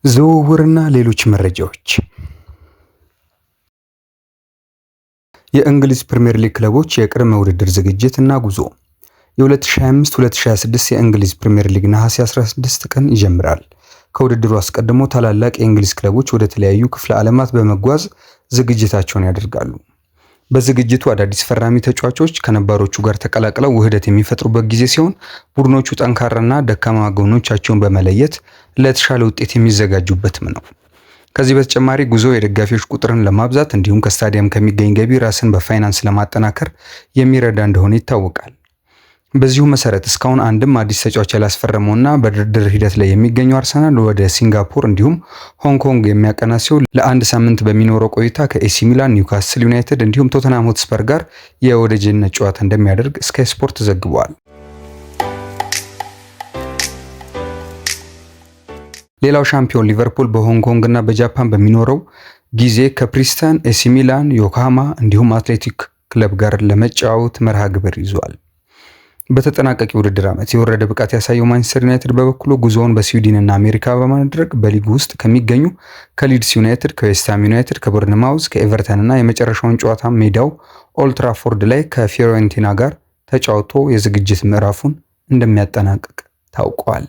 ዝውውርና ሌሎች መረጃዎች። የእንግሊዝ ፕሪሚየር ሊግ ክለቦች የቅድመ ውድድር ዝግጅት እና ጉዞ። የ2025-2026 የእንግሊዝ ፕሪሚየር ሊግ ነሐሴ 16 ቀን ይጀምራል። ከውድድሩ አስቀድሞ ታላላቅ የእንግሊዝ ክለቦች ወደ ተለያዩ ክፍለ ዓለማት በመጓዝ ዝግጅታቸውን ያደርጋሉ። በዝግጅቱ አዳዲስ ፈራሚ ተጫዋቾች ከነባሮቹ ጋር ተቀላቅለው ውህደት የሚፈጥሩበት ጊዜ ሲሆን ቡድኖቹ ጠንካራና ደካማ ጎኖቻቸውን በመለየት ለተሻለ ውጤት የሚዘጋጁበትም ነው። ከዚህ በተጨማሪ ጉዞ የደጋፊዎች ቁጥርን ለማብዛት እንዲሁም ከስታዲየም ከሚገኝ ገቢ ራስን በፋይናንስ ለማጠናከር የሚረዳ እንደሆነ ይታወቃል። በዚሁ መሰረት እስካሁን አንድም አዲስ ተጫዋች ያላስፈረመውና በድርድር ሂደት ላይ የሚገኘው አርሰናል ወደ ሲንጋፖር እንዲሁም ሆንግ ኮንግ የሚያቀና ሲሆን ለአንድ ሳምንት በሚኖረው ቆይታ ከኤሲ ሚላን፣ ኒውካስል ዩናይትድ እንዲሁም ቶተንሃም ሆትስፐር ጋር የወዳጅነት ጨዋታ እንደሚያደርግ ስካይ ስፖርት ዘግቧል። ሌላው ሻምፒዮን ሊቨርፑል በሆንግ ኮንግ እና በጃፓን በሚኖረው ጊዜ ከፕሪስተን፣ ኤሲ ሚላን፣ ዮኮሃማ እንዲሁም አትሌቲክ ክለብ ጋር ለመጫወት መርሃ ግብር ይዟል። በተጠናቀቂ ውድድር ዓመት የወረደ ብቃት ያሳየው ማንቸስተር ዩናይትድ በበኩሉ ጉዞውን በስዊድን እና አሜሪካ በማድረግ በሊጉ ውስጥ ከሚገኙ ከሊድስ ዩናይትድ፣ ከዌስትሃም ዩናይትድ፣ ከቦርንማውዝ፣ ከኤቨርተን እና የመጨረሻውን ጨዋታ ሜዳው ኦልድ ትራፎርድ ላይ ከፊዮሬንቲና ጋር ተጫውቶ የዝግጅት ምዕራፉን እንደሚያጠናቅቅ ታውቋል።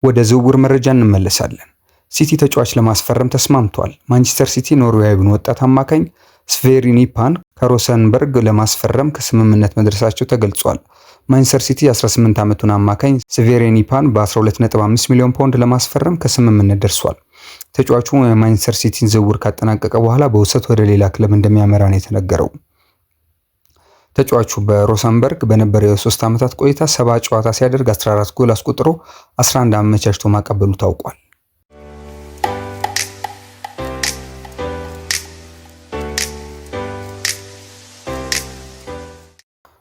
ወደ ዝውውር መረጃ እንመለሳለን። ሲቲ ተጫዋች ለማስፈረም ተስማምቷል። ማንቸስተር ሲቲ ኖርዌያዊውን ወጣት አማካኝ ስቬሪ ኒፓን ከሮሰንበርግ ለማስፈረም ከስምምነት መድረሳቸው ተገልጿል። ማንቸስተር ሲቲ 18 ዓመቱን አማካኝ ስቬሪ ኒፓን በ12.5 ሚሊዮን ፓውንድ ለማስፈረም ከስምምነት ደርሷል። ተጫዋቹ የማንቸስተር ሲቲን ዝውውር ካጠናቀቀ በኋላ በውሰት ወደ ሌላ ክለብ እንደሚያመራ ነው የተነገረው። ተጫዋቹ በሮሰንበርግ በነበረው የ3 ዓመታት ቆይታ 7 ጨዋታ ሲያደርግ 14 ጎል አስቆጥሮ 11 አመቻችቶ ማቀበሉ ታውቋል።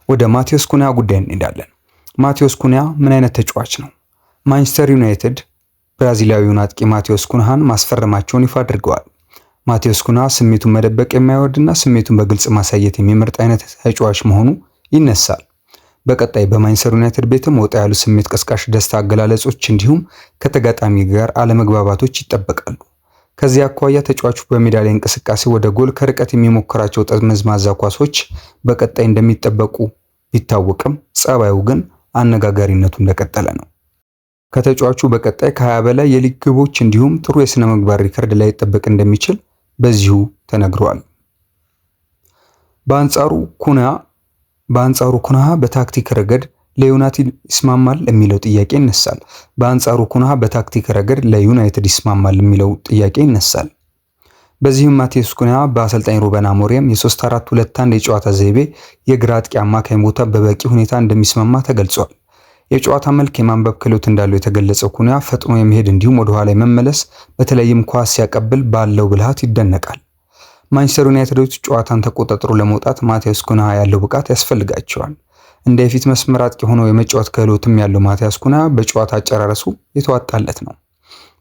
ወደ ማቴዎስ ኩንያ ጉዳይ እንሄዳለን። ማቴዎስ ኩንያ ምን አይነት ተጫዋች ነው? ማንቸስተር ዩናይትድ ብራዚላዊውን አጥቂ ማቴዎስ ኩንያን ማስፈረማቸውን ይፋ አድርገዋል። ማቴዎስ ኩንያ ስሜቱን መደበቅ የማይወድና ስሜቱን በግልጽ ማሳየት የሚመርጥ አይነት ተጫዋች መሆኑ ይነሳል። በቀጣይ በማንቸስተር ዩናይትድ ቤትም ወጣ ያሉ ስሜት ቀስቃሽ ደስታ አገላለጾች እንዲሁም ከተጋጣሚ ጋር አለመግባባቶች ይጠበቃሉ። ከዚህ አኳያ ተጫዋቹ በሜዳ ላይ እንቅስቃሴ ወደ ጎል ከርቀት የሚሞክራቸው ጠመዝማዛ ኳሶች በቀጣይ እንደሚጠበቁ ቢታወቅም ጸባዩ ግን አነጋጋሪነቱ እንደቀጠለ ነው። ከተጫዋቹ በቀጣይ ከ20 በላይ የሊግ ግቦች እንዲሁም ጥሩ የስነ ምግባር ሪከርድ ላይ ይጠበቅ እንደሚችል በዚሁ ተነግሯል። በአንጻሩ ኩንያ በታክቲክ ረገድ ለዩናይትድ ይስማማል የሚለው ጥያቄ ይነሳል። በዚህም ማቴዎስ ኩንያ በአሰልጣኝ ሩበን አሞሪም የ3-4-2-1 የጨዋታ ዘይቤ የግራ አጥቂ አማካኝ ቦታ በበቂ ሁኔታ እንደሚስማማ ተገልጿል። የጨዋታ መልክ የማንበብ ክህሎት እንዳለው የተገለጸው ኩንያ ፈጥኖ የመሄድ እንዲሁም ወደ ኋላ መመለስ በተለይም ኳስ ሲያቀብል ባለው ብልሃት ይደነቃል። ማንቸስተር ዩናይትዶች ጨዋታን ተቆጣጥሮ ለመውጣት ማቴዎስ ኩንያ ያለው ብቃት ያስፈልጋቸዋል። እንደ የፊት መስመር አጥቂ ሆኖ የመጫወት ክህሎትም ያለው ማቴዎስ ኩንያ በጨዋታ አጨራረሱ የተዋጣለት ነው።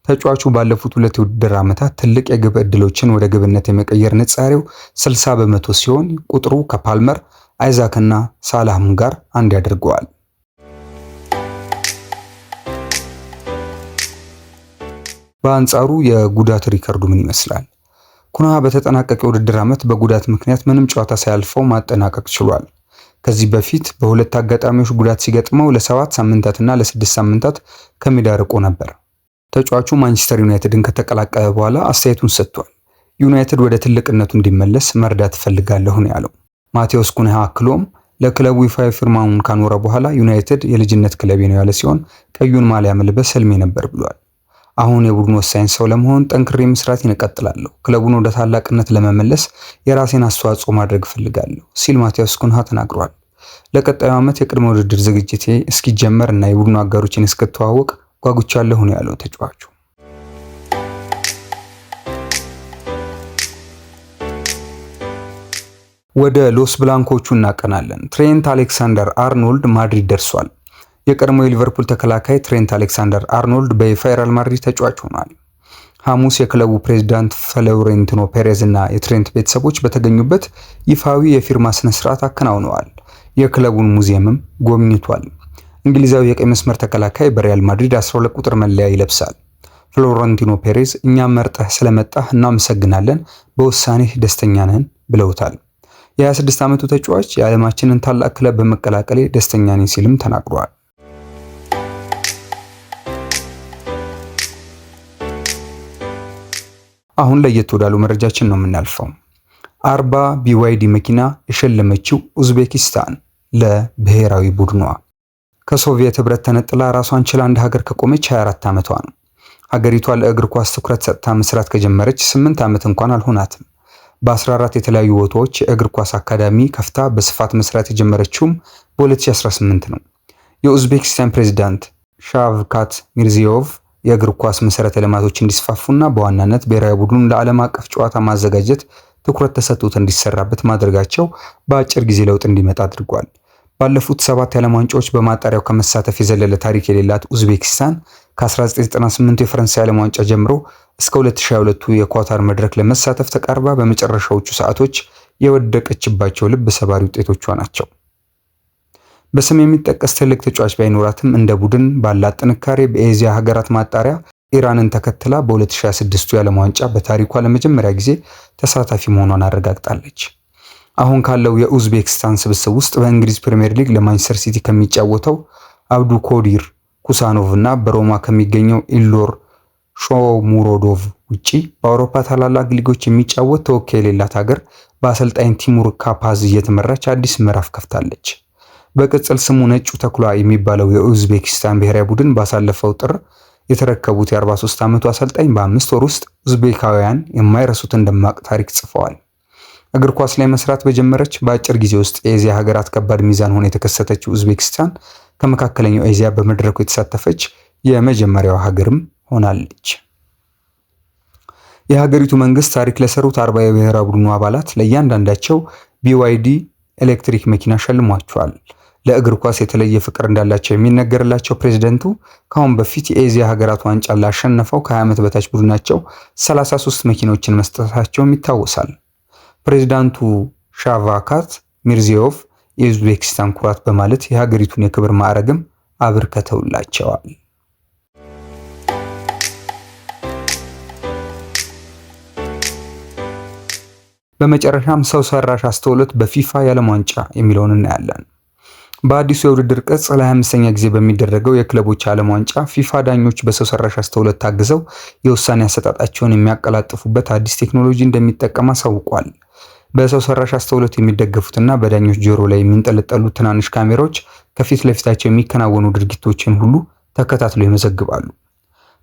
ተጫዋቹ ባለፉት 2 የውድድር ዓመታት ትልቅ የግብ ዕድሎችን ወደ ግብነት የመቀየር ንጻሬው 60% ሲሆን ቁጥሩ ከፓልመር፣ አይዛክ እና ሳላህም ጋር አንድ ያደርገዋል። በአንጻሩ የጉዳት ሪከርዱ ምን ይመስላል? ኩንያ በተጠናቀቀ የውድድር ዓመት በጉዳት ምክንያት ምንም ጨዋታ ሳያልፈው ማጠናቀቅ ችሏል። ከዚህ በፊት በሁለት አጋጣሚዎች ጉዳት ሲገጥመው ለ7 ሳምንታትና ለ6 ሳምንታት ከሜዳ ርቆ ነበር። ተጫዋቹ ማንቸስተር ዩናይትድን ከተቀላቀለ በኋላ አስተያየቱን ሰጥቷል። ዩናይትድ ወደ ትልቅነቱ እንዲመለስ መርዳት እፈልጋለሁ ነው ያለው። ማቴዎስ ኩንያ አክሎም ለክለቡ ይፋዊ ፊርማውን ካኖረ በኋላ ዩናይትድ የልጅነት ክለቤ ነው ያለ ሲሆን ቀዩን ማሊያ መልበስ ህልሜ ነበር ብሏል። አሁን የቡድኑ ወሳኝ ሰው ለመሆን ጠንክሬ መስራቴን እቀጥላለሁ። ክለቡን ወደ ታላቅነት ለመመለስ የራሴን አስተዋጽኦ ማድረግ እፈልጋለሁ ሲል ማቴዎስ ኩንያ ተናግሯል። ለቀጣዩ ዓመት የቅድመ ውድድር ዝግጅቴ እስኪጀመር እና የቡድኑ አጋሮችን እስክተዋወቅ ጓጉቻለሁ ነው ያለው ተጫዋቹ። ወደ ሎስ ብላንኮቹ እናቀናለን። ትሬንት አሌክሳንደር አርኖልድ ማድሪድ ደርሷል። የቀድሞ የሊቨርፑል ተከላካይ ትሬንት አሌክሳንደር አርኖልድ በይፋ የሪያል ማድሪድ ተጫዋች ሆኗል። ሐሙስ የክለቡ ፕሬዝዳንት ፍሎሬንቲኖ ፔሬዝ እና የትሬንት ቤተሰቦች በተገኙበት ይፋዊ የፊርማ ስነ ስርዓት አከናውነዋል። የክለቡን ሙዚየምም ጎብኝቷል። እንግሊዛዊ የቀይ መስመር ተከላካይ በሪያል ማድሪድ 12 ቁጥር መለያ ይለብሳል። ፍሎሬንቲኖ ፔሬዝ እኛም መርጠህ ስለመጣህ እናመሰግናለን፣ በውሳኔህ ደስተኛ ነን ብለውታል። የ26 ዓመቱ ተጫዋች የዓለማችንን ታላቅ ክለብ በመቀላቀሌ ደስተኛ ነኝ ሲልም ተናግሯል። አሁን ለየት ወዳሉ መረጃችን ነው የምናልፈው። 40 BYD መኪና የሸለመችው ኡዝቤኪስታን ለብሔራዊ ቡድኗ። ከሶቪየት ህብረት ተነጥላ ራሷን ችላ አንድ ሀገር ከቆመች 24 ዓመቷ ነው። ሀገሪቷ ለእግር ኳስ ትኩረት ሰጥታ መስራት ከጀመረች 8 ዓመት እንኳን አልሆናትም። በ14 የተለያዩ ቦታዎች የእግር ኳስ አካዳሚ ከፍታ በስፋት መስራት የጀመረችውም በ2018 ነው። የኡዝቤኪስታን ፕሬዝዳንት ሻቭካት ሚርዚዮቭ የእግር ኳስ መሰረተ ልማቶች እንዲስፋፉና በዋናነት ብሔራዊ ቡድኑን ለዓለም አቀፍ ጨዋታ ማዘጋጀት ትኩረት ተሰጥቶት እንዲሰራበት ማድረጋቸው በአጭር ጊዜ ለውጥ እንዲመጣ አድርጓል። ባለፉት 7 የዓለም ዋንጫዎች በማጣሪያው ከመሳተፍ የዘለለ ታሪክ የሌላት ኡዝቤኪስታን ከ1998 የፈረንሳይ ዓለም ዋንጫ ጀምሮ እስከ 2022 የኳታር መድረክ ለመሳተፍ ተቃርባ በመጨረሻዎቹ ሰዓቶች የወደቀችባቸው ልብ ሰባሪ ውጤቶቿ ናቸው። በስም የሚጠቀስ ትልቅ ተጫዋች ባይኖራትም እንደ ቡድን ባላት ጥንካሬ በኤዚያ ሀገራት ማጣሪያ ኢራንን ተከትላ በ2026 የዓለም ዋንጫ በታሪኳ ለመጀመሪያ ጊዜ ተሳታፊ መሆኗን አረጋግጣለች። አሁን ካለው የኡዝቤክስታን ስብስብ ውስጥ በእንግሊዝ ፕሪሚየር ሊግ ለማንቸስተር ሲቲ ከሚጫወተው አብዱኮዲር ኩሳኖቭ እና በሮማ ከሚገኘው ኢሎር ሾሙሮዶቭ ውጪ በአውሮፓ ታላላቅ ሊጎች የሚጫወት ተወካይ የሌላት ሀገር በአሰልጣኝ ቲሙር ካፓዝ እየተመራች አዲስ ምዕራፍ ከፍታለች። በቅጽል ስሙ ነጩ ተኩላ የሚባለው የኡዝቤኪስታን ብሔራዊ ቡድን ባሳለፈው ጥር የተረከቡት የ43 ዓመቱ አሰልጣኝ በ5 ወር ውስጥ ኡዝቤካውያን የማይረሱትን ደማቅ ታሪክ ጽፈዋል። እግር ኳስ ላይ መስራት በጀመረች በአጭር ጊዜ ውስጥ የኤዚያ ሀገራት ከባድ ሚዛን ሆነ የተከሰተችው ኡዝቤኪስታን ከመካከለኛው ኤዚያ በመድረኩ የተሳተፈች የመጀመሪያው ሀገርም ሆናለች። የሀገሪቱ መንግስት ታሪክ ለሰሩት 40 የብሔራዊ ቡድኑ አባላት ለእያንዳንዳቸው BYD ኤሌክትሪክ መኪና ሸልሟቸዋል። ለእግር ኳስ የተለየ ፍቅር እንዳላቸው የሚነገርላቸው ፕሬዝዳንቱ ከአሁን በፊት የኤዚያ ሀገራት ዋንጫ ላሸነፈው ከ20 ዓመት በታች ቡድናቸው 33 መኪኖችን መስጠታቸውም ይታወሳል። ፕሬዝዳንቱ ሻቫካት ሚርዚዮቭ የኡዝቤኪስታን ኩራት በማለት የሀገሪቱን የክብር ማዕረግም አበርክተውላቸዋል። በመጨረሻም ሰው ሰራሽ አስተውሎት በፊፋ የዓለም ዋንጫ የሚለውን እናያለን። በአዲሱ የውድድር ቅጽ ለ25ኛ ጊዜ በሚደረገው የክለቦች ዓለም ዋንጫ ፊፋ ዳኞች በሰው ሰራሽ አስተውሎት ታግዘው የውሳኔ አሰጣጣቸውን የሚያቀላጥፉበት አዲስ ቴክኖሎጂ እንደሚጠቀም አሳውቋል። በሰው ሰራሽ አስተውሎት የሚደገፉትና በዳኞች ጆሮ ላይ የሚንጠለጠሉ ትናንሽ ካሜራዎች ከፊት ለፊታቸው የሚከናወኑ ድርጊቶችን ሁሉ ተከታትለው ይመዘግባሉ።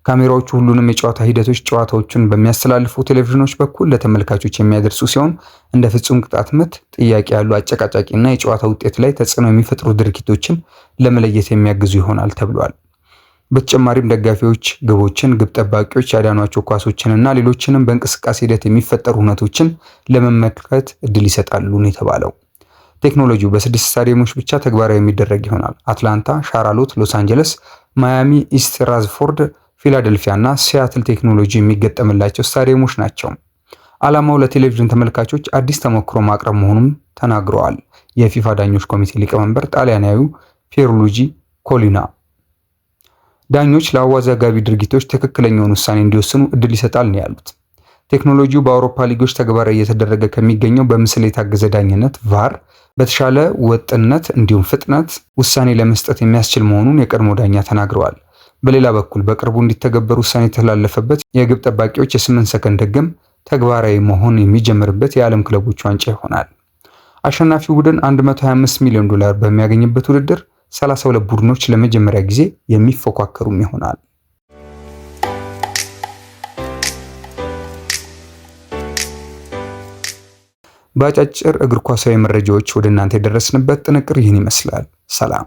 ካሜራዎቹ ሁሉንም የጨዋታ ሂደቶች ጨዋታዎቹን በሚያስተላልፉ ቴሌቪዥኖች በኩል ለተመልካቾች የሚያደርሱ ሲሆን እንደ ፍጹም ቅጣት ምት፣ ጥያቄ ያሉ አጨቃጫቂና የጨዋታ ውጤት ላይ ተጽዕኖ የሚፈጥሩ ድርጊቶችን ለመለየት የሚያግዙ ይሆናል ተብሏል። በተጨማሪም ደጋፊዎች ግቦችን፣ ግብ ጠባቂዎች ያዳኗቸው ኳሶችንና ሌሎችንም በእንቅስቃሴ ሂደት የሚፈጠሩ ሁነቶችን ለመመልከት እድል ይሰጣሉ ነው የተባለው። ቴክኖሎጂው በ6 ስታዲየሞች ብቻ ተግባራዊ የሚደረግ ይሆናል። አትላንታ፣ ሻርሎት፣ ሎስ አንጀለስ፣ ማያሚ፣ ኢስት ራዝፎርድ፣ ፊላደልፊያ እና ሲያትል ቴክኖሎጂ የሚገጠምላቸው ስታዲየሞች ናቸው። ዓላማው ለቴሌቪዥን ተመልካቾች አዲስ ተሞክሮ ማቅረብ መሆኑን ተናግረዋል። የፊፋ ዳኞች ኮሚቴ ሊቀመንበር ጣሊያናዊው ፒየርሉጂ ኮሊና ዳኞች ለአወዛጋቢ ድርጊቶች ትክክለኛውን ውሳኔ እንዲወስኑ እድል ይሰጣል ነው ያሉት። ቴክኖሎጂው በአውሮፓ ሊጎች ተግባራዊ እየተደረገ ከሚገኘው በምስል የታገዘ ዳኝነት ቫር በተሻለ ወጥነት እንዲሁም ፍጥነት ውሳኔ ለመስጠት የሚያስችል መሆኑን የቀድሞ ዳኛ ተናግረዋል። በሌላ በኩል በቅርቡ እንዲተገበር ውሳኔ የተላለፈበት የግብ ጠባቂዎች የ8 ሰከንድ ሕግም ተግባራዊ መሆን የሚጀምርበት የዓለም ክለቦች ዋንጫ ይሆናል። አሸናፊው ቡድን $125 ሚሊዮን በሚያገኝበት ውድድር 32 ቡድኖች ለመጀመሪያ ጊዜ የሚፎካከሩም ይሆናል። በአጫጭር እግር ኳሳዊ መረጃዎች ወደ እናንተ የደረስንበት ጥንቅር ይህን ይመስላል። ሰላም።